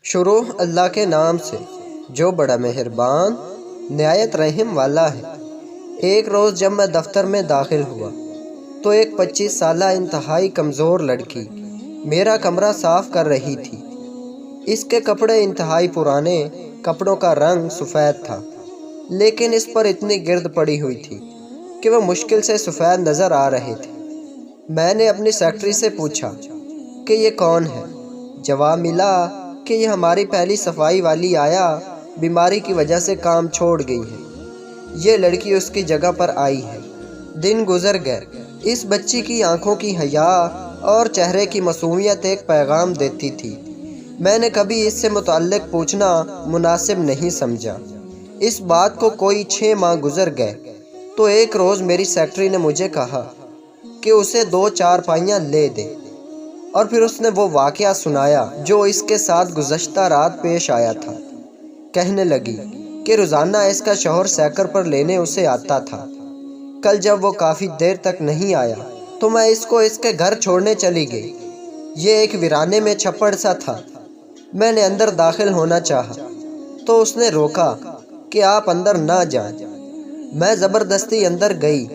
شروع اللہ کے نام سے جو بڑا مہربان نہایت رحم والا ہے۔ ایک روز جب میں دفتر میں داخل ہوا تو ایک 25 سالہ انتہائی کمزور لڑکی میرا کمرہ صاف کر رہی تھی۔ اس کے کپڑے انتہائی پرانے، کپڑوں کا رنگ سفید تھا، لیکن اس پر اتنی گرد پڑی ہوئی تھی کہ وہ مشکل سے سفید نظر آ رہے تھے۔ میں نے اپنی سیکرٹری سے پوچھا کہ یہ کون ہے؟ جواب ملا کہ یہ ہماری پہلی صفائی والی آیا بیماری کی وجہ سے کام چھوڑ گئی ہے، یہ لڑکی اس کی جگہ پر آئی ہے۔ دن گزر گئے، اس بچی کی آنکھوں کی حیا اور چہرے کی معصومیت ایک پیغام دیتی تھی۔ میں نے کبھی اس سے متعلق پوچھنا مناسب نہیں سمجھا۔ اس بات کو کوئی 6 ماہ گزر گئے تو ایک روز میری سیکرٹری نے مجھے کہا کہ اسے 2 چارپائیاں لے دے، اور پھر اس نے وہ واقعہ سنایا جو اس کے ساتھ گزشتہ رات پیش آیا تھا۔ کہنے لگی کہ روزانہ اس کا شوہر سائیکل پر لینے اسے آتا تھا۔ کل جب وہ کافی دیر تک نہیں آیا تو میں اس کو اس کے گھر چھوڑنے چلی گئی۔ یہ ایک ویرانے میں چھپڑ سا تھا۔ میں نے اندر داخل ہونا چاہا تو اس نے روکا کہ آپ اندر نہ جائیں۔ میں زبردستی اندر گئی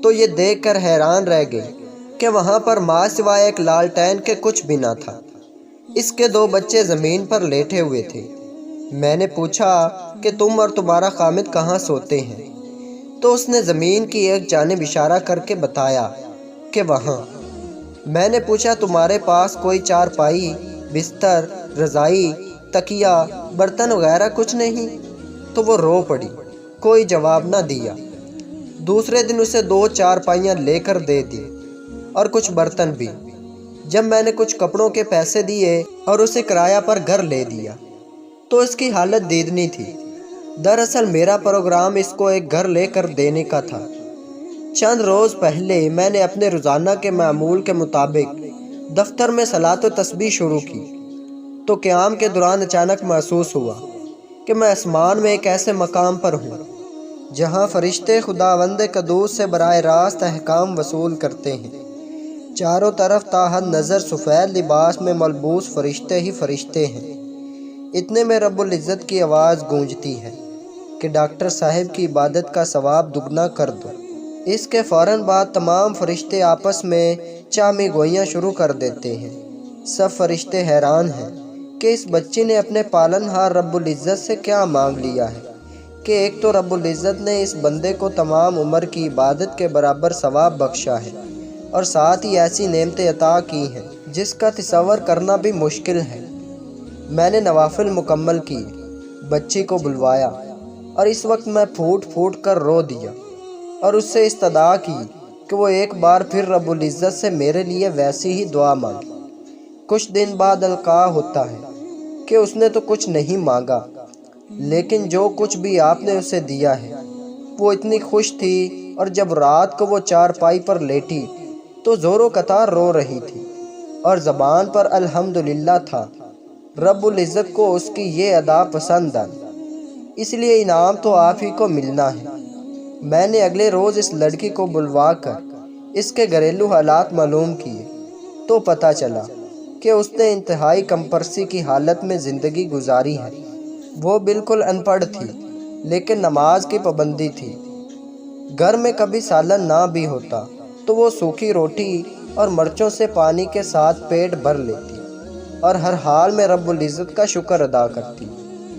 تو یہ دیکھ کر حیران رہ گئی کہ وہاں پر ماں سوائے ایک لالٹین کے کچھ بھی نہ تھا۔ اس کے 2 بچے زمین پر لیٹے ہوئے تھے۔ میں نے پوچھا کہ تم اور تمہارا خامد کہاں سوتے ہیں؟ تو اس نے زمین کی ایک جانب اشارہ کر کے بتایا کہ وہاں۔ میں نے پوچھا تمہارے پاس کوئی چارپائی، بستر، رضائی، تکیہ، برتن وغیرہ کچھ نہیں؟ تو وہ رو پڑی، کوئی جواب نہ دیا۔ دوسرے دن اسے 2 چارپائیاں لے کر دے دی اور کچھ برتن بھی۔ جب میں نے کچھ کپڑوں کے پیسے دیے اور اسے کرایہ پر گھر لے دیا تو اس کی حالت دیدنی تھی۔ دراصل میرا پروگرام اس کو ایک گھر لے کر دینے کا تھا۔ چند روز پہلے میں نے اپنے روزانہ کے معمول کے مطابق دفتر میں صلاۃ و تسبیح شروع کی تو قیام کے دوران اچانک محسوس ہوا کہ میں آسمان میں ایک ایسے مقام پر ہوں جہاں فرشتے خداوند قدوس سے براہ راست احکام وصول کرتے ہیں۔ چاروں طرف تا حد نظر سفید لباس میں ملبوس فرشتے ہی فرشتے ہیں۔ اتنے میں رب العزت کی آواز گونجتی ہے کہ ڈاکٹر صاحب کی عبادت کا ثواب دگنا کر دو۔ اس کے فوراً بعد تمام فرشتے آپس میں چامی گوئیاں شروع کر دیتے ہیں۔ سب فرشتے حیران ہیں کہ اس بچی نے اپنے پالن ہار رب العزت سے کیا مانگ لیا ہے کہ ایک تو رب العزت نے اس بندے کو تمام عمر کی عبادت کے برابر ثواب بخشا ہے، اور ساتھ ہی ایسی نعمتیں عطا کی ہیں جس کا تصور کرنا بھی مشکل ہے۔ میں نے نوافل مکمل کیے، بچی کو بلوایا، اور اس وقت میں پھوٹ پھوٹ کر رو دیا اور اس سے استدعا کی کہ وہ ایک بار پھر رب العزت سے میرے لیے ویسی ہی دعا مانگے۔ کچھ دن بعد القاء ہوتا ہے کہ اس نے تو کچھ نہیں مانگا، لیکن جو کچھ بھی آپ نے اسے دیا ہے وہ اتنی خوش تھی، اور جب رات کو وہ چارپائی پر لیٹی تو زور و قطار رو رہی تھی اور زبان پر الحمدللہ تھا۔ رب العزت کو اس کی یہ ادا پسند آئی، اس لیے انعام تو آپ ہی کو ملنا ہے۔ میں نے اگلے روز اس لڑکی کو بلوا کر اس کے گھریلو حالات معلوم کیے تو پتہ چلا کہ اس نے انتہائی کمپرسی کی حالت میں زندگی گزاری ہے۔ وہ بالکل ان پڑھ تھی، لیکن نماز کی پابندی تھی۔ گھر میں کبھی سالن نہ بھی ہوتا تو وہ سوکھی روٹی اور مرچوں سے پانی کے ساتھ پیٹ بھر لیتی اور ہر حال میں رب العزت کا شکر ادا کرتی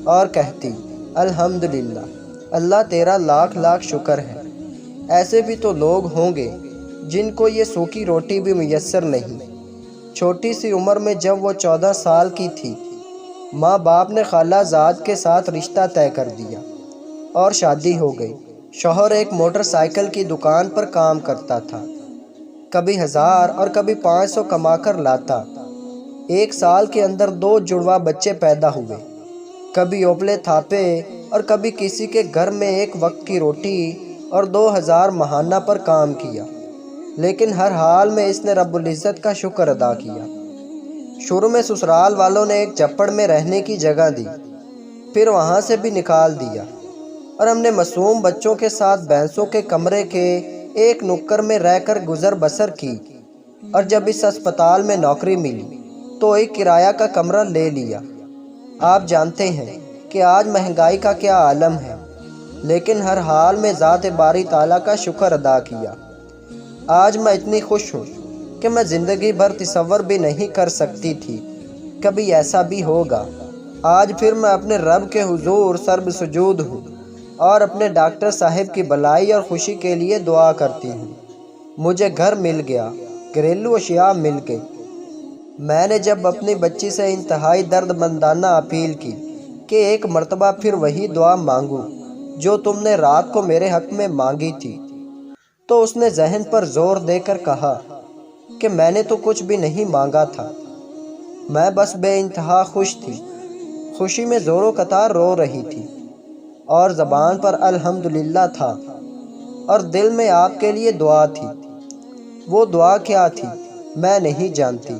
اور کہتی الحمدللہ، اللہ تیرا لاکھ لاکھ شکر ہے۔ ایسے بھی تو لوگ ہوں گے جن کو یہ سوکھی روٹی بھی میسر نہیں۔ چھوٹی سی عمر میں جب وہ 14 سال کی تھی، ماں باپ نے خالہ زاد کے ساتھ رشتہ طے کر دیا اور شادی ہو گئی۔ شوہر ایک موٹر سائیکل کی دکان پر کام کرتا تھا، کبھی 1000 اور کبھی 500 کما کر لاتا۔ 1 سال کے اندر 2 جڑواں بچے پیدا ہوئے۔ کبھی اوپلے تھاپے اور کبھی کسی کے گھر میں ایک وقت کی روٹی اور 2000 ماہانہ پر کام کیا، لیکن ہر حال میں اس نے رب العزت کا شکر ادا کیا۔ شروع میں سسرال والوں نے ایک چپڑ میں رہنے کی جگہ دی، پھر وہاں سے بھی نکال دیا، اور ہم نے معصوم بچوں کے ساتھ بھینسوں کے کمرے کے ایک نکر میں رہ کر گزر بسر کی، اور جب اس اسپتال میں نوکری ملی تو ایک کرایہ کا کمرہ لے لیا۔ آپ جانتے ہیں کہ آج مہنگائی کا کیا عالم ہے، لیکن ہر حال میں ذات باری تعالیٰ کا شکر ادا کیا۔ آج میں اتنی خوش ہوں کہ میں زندگی بھر تصور بھی نہیں کر سکتی تھی کبھی ایسا بھی ہوگا۔ آج پھر میں اپنے رب کے حضور سرب سجود ہوں اور اپنے ڈاکٹر صاحب کی بھلائی اور خوشی کے لیے دعا کرتی ہوں۔ مجھے گھر مل گیا، گھریلو اشیاء مل گئی۔ میں نے جب اپنی بچی سے انتہائی درد مندانہ اپیل کی کہ ایک مرتبہ پھر وہی دعا مانگوں جو تم نے رات کو میرے حق میں مانگی تھی، تو اس نے ذہن پر زور دے کر کہا کہ میں نے تو کچھ بھی نہیں مانگا تھا، میں بس بے انتہا خوش تھی۔ خوشی میں زور و قطار رو رہی تھی اور زبان پر الحمدللہ تھا اور دل میں آپ کے لیے دعا تھی۔ وہ دعا کیا تھی میں نہیں جانتی،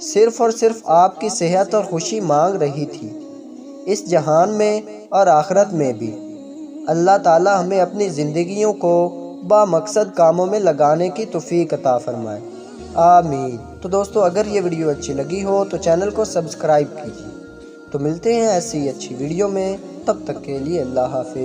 صرف اور صرف آپ کی صحت اور خوشی مانگ رہی تھی، اس جہان میں اور آخرت میں بھی۔ اللہ تعالی ہمیں اپنی زندگیوں کو با مقصد کاموں میں لگانے کی توفیق عطا فرمائے، آمین۔ تو دوستو، اگر یہ ویڈیو اچھی لگی ہو تو چینل کو سبسکرائب کیجیے۔ تو ملتے ہیں ایسی اچھی ویڈیو میں، تب تک کے لیے اللہ حافظ۔